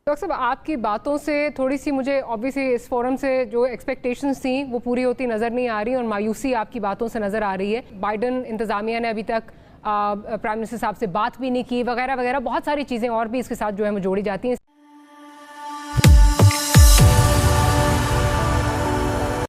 Doctor साहब, आपकी बातों से थोड़ी सी मुझे ऑब्वियसली इस फोरम से जो एक्सपेक्टेशंस थी वो पूरी होती नज़र नहीं आ रही और मायूसी आपकी बातों से नज़र आ रही है। बाइडन इंतज़ामिया ने अभी तक प्राइम मिनिस्टर साहब से बात भी नहीं की वगैरह वगैरह, बहुत सारी चीज़ें और भी इसके साथ जो है वो जोड़ी जाती हैं।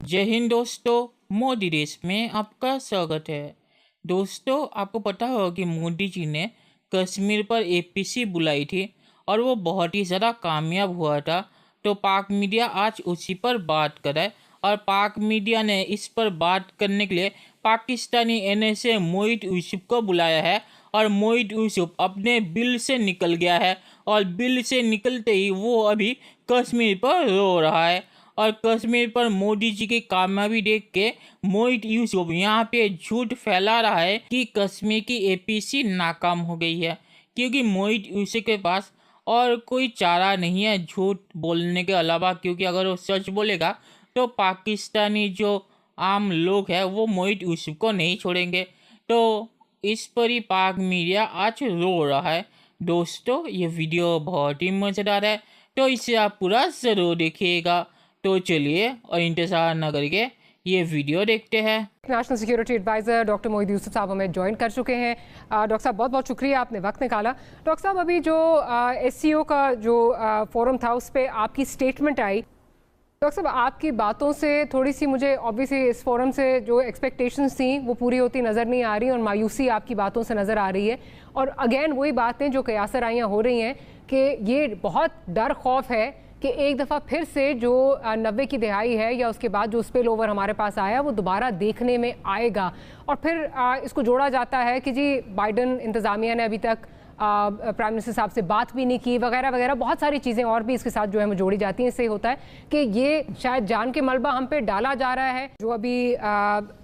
जय हिंद दोस्तों, मोदी देश में आपका स्वागत है। दोस्तों, आपको पता होगा कि मोदी जी ने कश्मीर पर एपीसी बुलाई थी और वो बहुत ही ज़्यादा कामयाब हुआ था। तो पाक मीडिया आज उसी पर बात करे और पाक मीडिया ने इस पर बात करने के लिए पाकिस्तानी एनएसए मोहित यूसुफ को बुलाया है और मोहित यूसुफ अपने बिल से निकल गया है और बिल से निकलते ही वो अभी कश्मीर पर रो रहा है। और कश्मीर पर मोदी जी की कामयाबी देख के मोहित यूसुफ यहाँ पे झूठ फैला रहा है कि कश्मीर की एपीसी नाकाम हो गई है, क्योंकि मोहित यूसुफ के पास और कोई चारा नहीं है झूठ बोलने के अलावा, क्योंकि अगर वो सच बोलेगा तो पाकिस्तानी जो आम लोग हैं वो मोहित यूसुफ को नहीं छोड़ेंगे। तो इस पर ही पाक मीडिया आज रो रहा है। दोस्तों, ये वीडियो बहुत ही मज़ेदार है, तो इसे आप पूरा ज़रूर देखिएगा। तो चलिए और इंतज़ार न करके ये वीडियो देखते हैं। नेशनल सिक्योरिटी एडवाइज़र डॉक्टर मोहित यूसुफ साहब हमें ज्वाइन कर चुके हैं। डॉक्टर साहब, बहुत बहुत शुक्रिया, आपने वक्त निकाला। डॉक्टर साहब, अभी जो एससीओ का जो फोरम था उस पर आपकी स्टेटमेंट आई। डॉक्टर साहब, आपकी बातों से थोड़ी सी मुझे ऑब्वियसली इस फोरम से जो एक्सपेक्टेशंस थी वो पूरी होती नज़र नहीं आ रही और मायूसी आपकी बातों से नज़र आ रही है। और अगेन वही बातें जो कयासर आइयाँ हो रही हैं कि ये बहुत डर खौफ है कि एक दफ़ा फिर से जो 90 की दिहाई है या उसके बाद जो स्पिल ओवर हमारे पास आया वो दोबारा देखने में आएगा। और फिर इसको जोड़ा जाता है कि जी बाइडन इंतज़ामिया ने अभी तक प्राइम मिनिस्टर साहब से बात भी नहीं की वगैरह वगैरह, बहुत सारी चीज़ें और भी इसके साथ जो है वो जोड़ी जाती हैं। इससे होता है कि ये शायद जान के मलबा हम पे डाला जा रहा है। जो अभी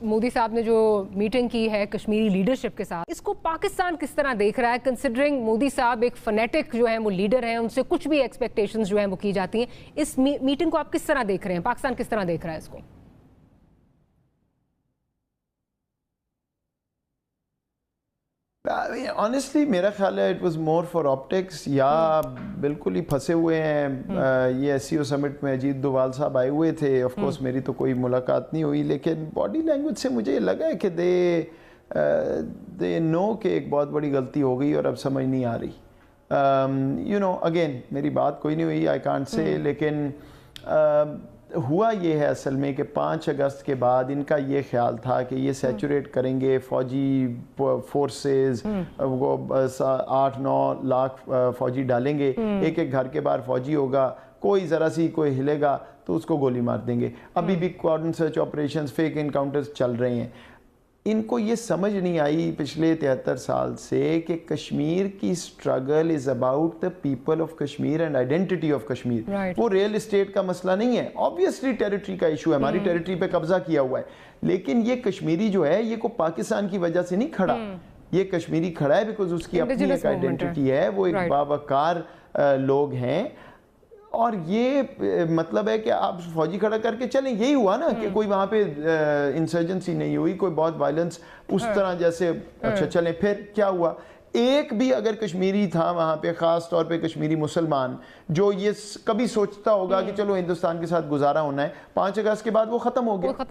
मोदी साहब ने जो मीटिंग की है कश्मीरी लीडरशिप के साथ, इसको पाकिस्तान किस तरह देख रहा है, कंसिडरिंग मोदी साहब एक फनेटिक जो है वो लीडर हैं, उनसे कुछ भी एक्सपेक्टेशंस जो हैं वो की जाती हैं। इस मीटिंग को आप किस तरह देख रहे हैं, पाकिस्तान किस तरह देख रहा है इसको? ऑनेस्टली मेरा ख्याल है it was more for optics, या बिल्कुल ही फंसे हुए हैं। ये एससीओ समिट में अजीत डोभाल साहब आए हुए थे। ऑफ कोर्स मेरी तो कोई मुलाकात नहीं हुई, लेकिन बॉडी लैंग्वेज से मुझे ये लगा है कि दे नो कि एक बहुत बड़ी गलती हो गई और अब समझ नहीं आ रही। यू नो, अगेन मेरी बात कोई नहीं हुई, आई कांट से, लेकिन हुआ ये है असल में कि 5 अगस्त के बाद इनका ये ख्याल था कि ये सैचुरेट करेंगे फौजी फोर्सेस, वो 8-9 लाख फौजी डालेंगे, एक एक घर के बाहर फौजी होगा, कोई ज़रा सी कोई हिलेगा तो उसको गोली मार देंगे। अभी भी कॉर्डन सर्च ऑपरेशंस, फेक इनकाउंटर्स चल रहे हैं। इनको ये समझ नहीं आई पिछले 73 साल से कि कश्मीर की struggle is about the people of Kashmir and identity of Kashmir. वो रियल एस्टेट का मसला नहीं है, ऑब्वियसली टेरिटरी का इशू है, हमारी टेरिटरी पे कब्जा किया हुआ है, लेकिन ये कश्मीरी जो है ये को पाकिस्तान की वजह से नहीं खड़ा, ये कश्मीरी खड़ा है बिकॉज उसकी अपनी एक आइडेंटिटी है, वो एक बावकार लोग हैं। और ये मतलब है कि आप फौजी खड़ा करके चलें, यही हुआ ना कि कोई वहाँ पे इंसर्जेंसी नहीं हुई, कोई बहुत वायलेंस उस तरह जैसे, अच्छा चलें, फिर क्या हुआ? एक भी अगर कश्मीरी था वहाँ पे, ख़ास तौर पे कश्मीरी मुसलमान, जो ये कभी सोचता होगा कि चलो हिंदुस्तान के साथ गुजारा होना है, 5 अगस्त के बाद वो ख़त्म हो गया।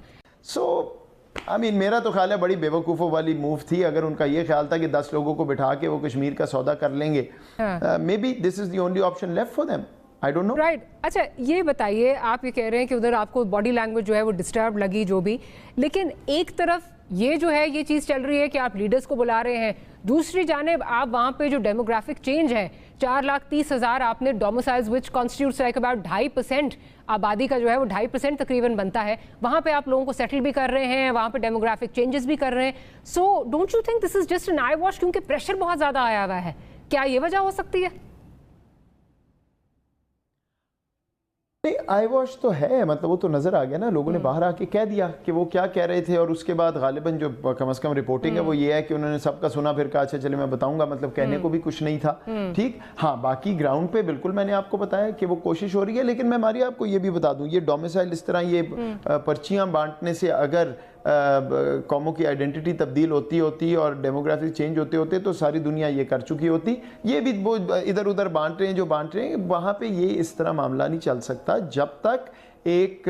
सो आई मीन मेरा तो ख्याल है बड़ी बेवकूफ़ों वाली मूव थी। अगर उनका ये ख्याल था कि 10 लोगों को बिठा के वो कश्मीर का सौदा कर लेंगे, may be this is the only option left for them. I don't know. Right. अच्छा, ये बताइए, आप ये कह रहे हैं कि उधर आपको बॉडी लैंग्वेज जो है वो डिस्टर्ब लगी, जो भी, लेकिन एक तरफ ये जो है ये चीज़ चल रही है कि आप लीडर्स को बुला रहे हैं, दूसरी जानिब आप वहाँ पे जो डेमोग्राफिक चेंज है, 4,30,000 आपने domiciles which constitutes like about 2.5% आबादी का जो है वो 2.5% तकरीबन बनता है, वहाँ पे आप लोगों को सेटल भी कर रहे हैं, वहाँ पे डेमोग्राफिक चेंजेस भी कर रहे हैं। So don't you think this is just an I wash, क्योंकि प्रेशर बहुत ज़्यादा आया हुआ है? क्या ये वजह हो सकती है? आई वॉश तो है, मतलब वो तो नज़र आ गया ना, लोगों ने बाहर आके कह दिया कि वो क्या कह रहे थे, और उसके बाद गालिबन जो कम से कम रिपोर्टिंग है वो ये है कि उन्होंने सबका सुना, फिर कहा अच्छा चले मैं बताऊंगा, मतलब कहने को भी कुछ नहीं था। ठीक, हाँ, बाकी ग्राउंड पे बिल्कुल मैंने आपको बताया कि वो कोशिश हो रही है, लेकिन मैं मारी आपको ये भी बता दूं, ये डोमिसाइल इस तरह ये पर्चियां बांटने से अगर कौमों की आइडेंटिटी तब्दील होती होती और डेमोग्राफिक चेंज होते होते तो सारी दुनिया ये कर चुकी होती। ये भी वो इधर उधर बांट रहे हैं जो बांट रहे हैं, वहाँ पे ये इस तरह मामला नहीं चल सकता जब तक एक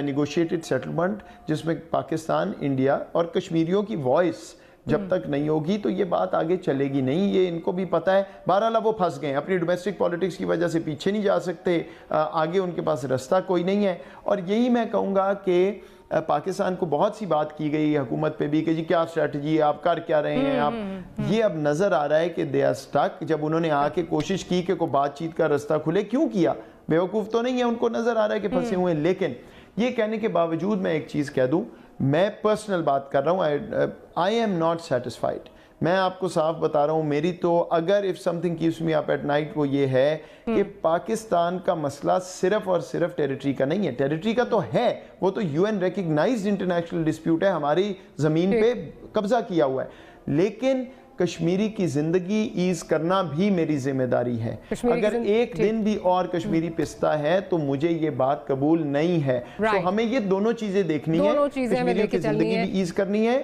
निगोशिएटेड सेटलमेंट जिसमें पाकिस्तान, इंडिया और कश्मीरियों की वॉइस जब तक नहीं होगी तो ये बात आगे चलेगी नहीं। ये इनको भी पता है। बहरहाल वो फंस गए अपनी डोमेस्टिक पॉलिटिक्स की वजह से, पीछे नहीं जा सकते, आगे उनके पास रास्ता कोई नहीं है। और यही मैं कहूँगा कि पाकिस्तान को बहुत सी बात की गई हुकूमत पे भी कि जी क्या स्ट्रेटजी है, आप कर क्या रहे हैं आप। ये अब नज़र आ रहा है कि दे आर स्टक। जब उन्होंने आके कोशिश की कि कोई बातचीत का रास्ता खुले, क्यों किया? बेवकूफ़ तो नहीं है, उनको नज़र आ रहा है कि फंसे हुए हैं। लेकिन ये कहने के बावजूद मैं एक चीज़ कह दूँ, मैं पर्सनल बात कर रहा हूँ, आई एम नॉट सेटिस्फाइड। मैं आपको साफ बता रहा हूँ, मेरी तो अगर if something keeps me up at night वो ये है कि पाकिस्तान का मसला सिर्फ और सिर्फ टेरिटरी का नहीं है। टेरिटरी का तो है, वो तो यूएन रिकग्नाइज्ड इंटरनेशनल डिस्प्यूट है, हमारी ज़मीन पे कब्जा किया हुआ है। लेकिन कश्मीरी की ज़िंदगी ईज़ करना भी मेरी जिम्मेदारी है। अगर एक दिन भी और कश्मीरी पिसता है तो मुझे ये बात कबूल नहीं है। तो हमें ये दोनों चीज़ें देखनी है, कश्मीरियों की ज़िंदगी भी ईज़ करनी है।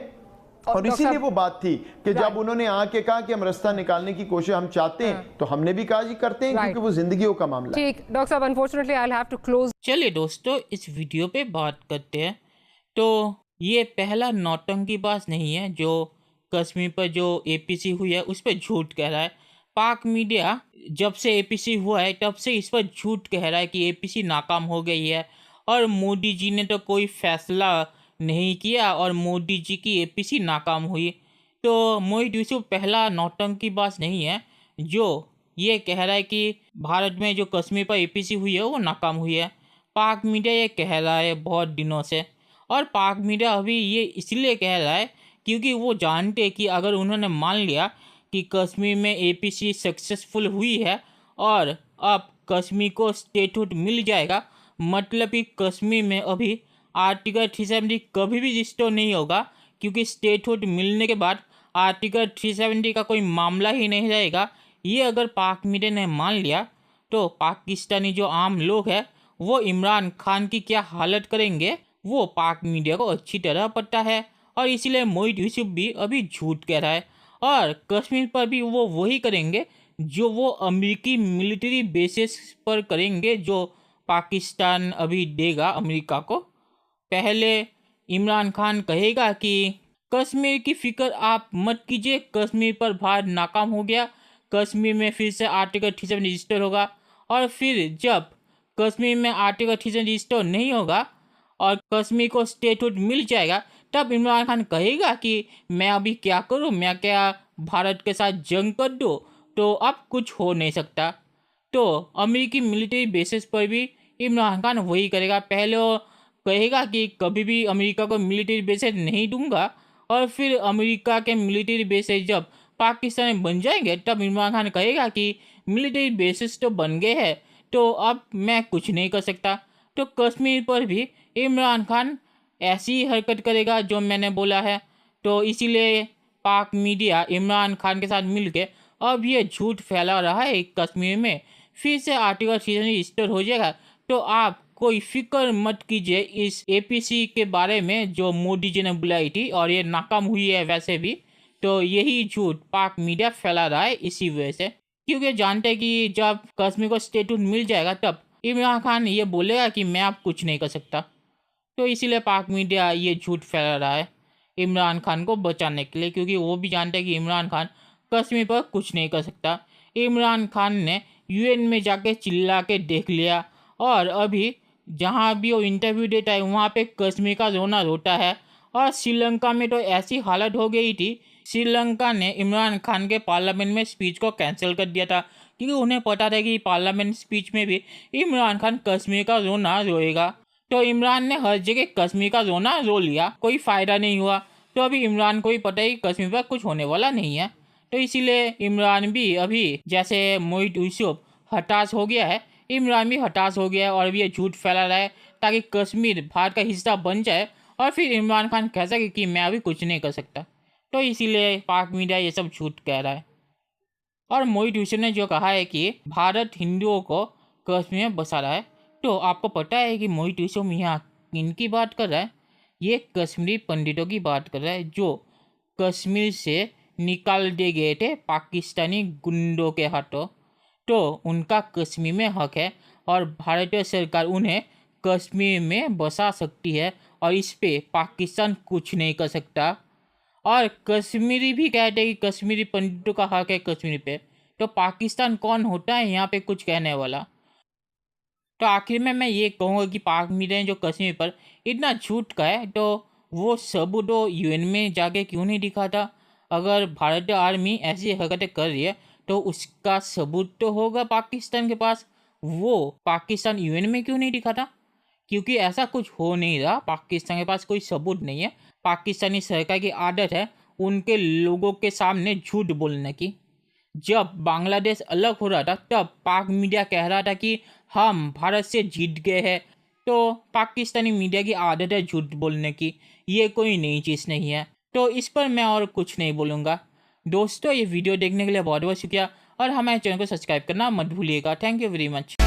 और इसीलिए वो बात थी कि जब उन्होंने आके कहा कि हम रास्ता निकालने की कोशिश हम चाहते हैं, तो हमने भी कहा जी करते हैं, क्योंकि वो जिंदगियों का मामला है। ठीक डॉक्टर साहब, unfortunately I will have to close. चलिए दोस्तों, इस वीडियो पे बात करते हैं। तो ये पहला नौटंकी बाज नहीं है जो कश्मीर पर जो एपीसी हुई है उस पर झूठ कह रहा है। पाक मीडिया जब से एपीसी हुआ है तब से इस पर झूठ कह रहा है कि एपीसी नाकाम हो गई है और मोदी जी ने तो कोई फैसला नहीं किया और मोदी जी की एपीसी नाकाम हुई। तो मोहित यूसुफ पहला नौटंकीबाज नहीं है जो ये कह रहा है कि भारत में जो कश्मीर पर एपीसी हुई है वो नाकाम हुई है। पाक मीडिया ये कह रहा है बहुत दिनों से, और पाक मीडिया अभी ये इसलिए कह रहा है क्योंकि वो जानते हैं कि अगर उन्होंने मान लिया कि कश्मीर में एपीसी सक्सेसफुल हुई है और अब कश्मीर को स्टेटहुड मिल जाएगा, मतलब कि कश्मीर में अभी आर्टिकल 370 कभी भी रिस्टोर नहीं होगा, क्योंकि स्टेटहुड मिलने के बाद आर्टिकल 370 का कोई मामला ही नहीं रहेगा। ये अगर पाक मीडिया ने मान लिया तो पाकिस्तानी जो आम लोग हैं वो इमरान खान की क्या हालत करेंगे वो पाक मीडिया को अच्छी तरह पता है। और इसीलिए मोहित यूसुफ भी अभी झूठ कह रहा है और कश्मीर पर भी वो वही करेंगे जो वो अमेरिकी मिलिट्री बेसिस पर करेंगे जो पाकिस्तान अभी देगा अमेरिका को। पहले इमरान खान कहेगा कि कश्मीर की फिक्र आप मत कीजिए, कश्मीर पर भारत नाकाम हो गया, कश्मीर में फिर से आर्टिकल 370 रजिस्टर होगा। और फिर जब कश्मीर में आर्टिकल 370 रजिस्टर नहीं होगा और कश्मीर को स्टेटहुड मिल जाएगा, तब इमरान खान कहेगा कि मैं अभी क्या करूं, मैं क्या भारत के साथ जंग कर दूं, तो अब कुछ हो नहीं सकता। तो अमेरिकी मिलिट्री बेसिस पर भी इमरान खान वही करेगा। पहले वो कहेगा कि कभी भी अमेरिका को मिलिट्री बेसेस नहीं दूंगा, और फिर अमेरिका के मिलिट्री बेसेस जब पाकिस्तान में बन जाएंगे तब इमरान खान कहेगा कि मिलिट्री बेसिस तो बन गए हैं तो अब मैं कुछ नहीं कर सकता। तो कश्मीर पर भी इमरान खान ऐसी हरकत करेगा जो मैंने बोला है। तो इसीलिए पाक मीडिया इमरान खान के साथ मिलकर अब ये झूठ फैला रहा है कश्मीर में फिर से आर्टिकल 370 रजिस्टर हो जाएगा। तो आप कोई फिक्र मत कीजिए इस एपीसी के बारे में जो मोदी जी ने बुलाई थी और ये नाकाम हुई है वैसे भी। तो यही झूठ पाक मीडिया फैला रहा है इसी वजह से, क्योंकि जानते हैं कि जब कश्मीर को स्टेटहुड मिल जाएगा तब इमरान खान ये बोलेगा कि मैं अब कुछ नहीं कर सकता। तो इसीलिए पाक मीडिया ये झूठ फैला रहा है इमरान खान को बचाने के लिए, क्योंकि वो भी जानते हैं कि इमरान खान कश्मीर पर कुछ नहीं कर सकता। इमरान खान ने यूएन में जाके चिल्ला के देख लिया और अभी जहाँ भी वो इंटरव्यू देता है वहाँ पे कश्मीर का रोना रोता है। और श्रीलंका में तो ऐसी हालत हो गई थी, श्रीलंका ने इमरान खान के पार्लियामेंट में स्पीच को कैंसिल कर दिया था, क्योंकि उन्हें पता था कि पार्लियामेंट स्पीच में भी इमरान खान कश्मीर का रोना रोएगा। तो इमरान ने हर जगह कश्मीर का रोना रो लिया, कोई फ़ायदा नहीं हुआ। तो अभी इमरान को भी पता है कि कश्मीर पर कुछ होने वाला नहीं है। तो इसीलिए इमरान भी अभी जैसे मोहित यूसुफ हताश हो गया है, इमरान भी हताश हो गया है और अभी ये झूठ फैला रहा है ताकि कश्मीर भारत का हिस्सा बन जाए और फिर इमरान खान कह सके कि मैं अभी कुछ नहीं कर सकता। तो इसीलिए पाक मीडिया ये सब झूठ कह रहा है। और मोहित यूसुफ ने जो कहा है कि भारत हिंदुओं को कश्मीर में बसा रहा है, तो आपको पता है कि मोहित यूसुफ यहाँ किन की बात कर रहा है? ये कश्मीरी पंडितों की बात कर रहा है जो कश्मीर से निकाल दिए गए थे पाकिस्तानी गुंडों के हाथों। तो उनका कश्मीर में हक है और भारतीय सरकार उन्हें कश्मीर में बसा सकती है और इस पे पाकिस्तान कुछ नहीं कर सकता। और कश्मीरी भी कहते हैं कि कश्मीरी पंडितों का हक है कश्मीर पे, तो पाकिस्तान कौन होता है यहाँ पे कुछ कहने वाला। तो आखिर में मैं ये कहूँगा कि पाक मीडिया ने जो कश्मीर पर इतना झूठ का है तो वो सबूत तो यूएन में जाके क्यों नहीं दिखाता। अगर भारतीय आर्मी ऐसी हरकतें कर रही है तो उसका सबूत तो होगा पाकिस्तान के पास, वो पाकिस्तान यूएन में क्यों नहीं दिखाता। क्योंकि ऐसा कुछ हो नहीं रहा, पाकिस्तान के पास कोई सबूत नहीं है। पाकिस्तानी सरकार की आदत है उनके लोगों के सामने झूठ बोलने की। जब बांग्लादेश अलग हो रहा था तब पाक मीडिया कह रहा था कि हम भारत से जीत गए हैं। तो पाकिस्तानी मीडिया की आदत है झूठ बोलने की, ये कोई नई चीज़ नहीं है। तो इस पर मैं और कुछ नहीं बोलूँगा। दोस्तों, ये वीडियो देखने के लिए बहुत बहुत शुक्रिया और हमारे चैनल को सब्सक्राइब करना मत भूलिएगा। Thank you very much.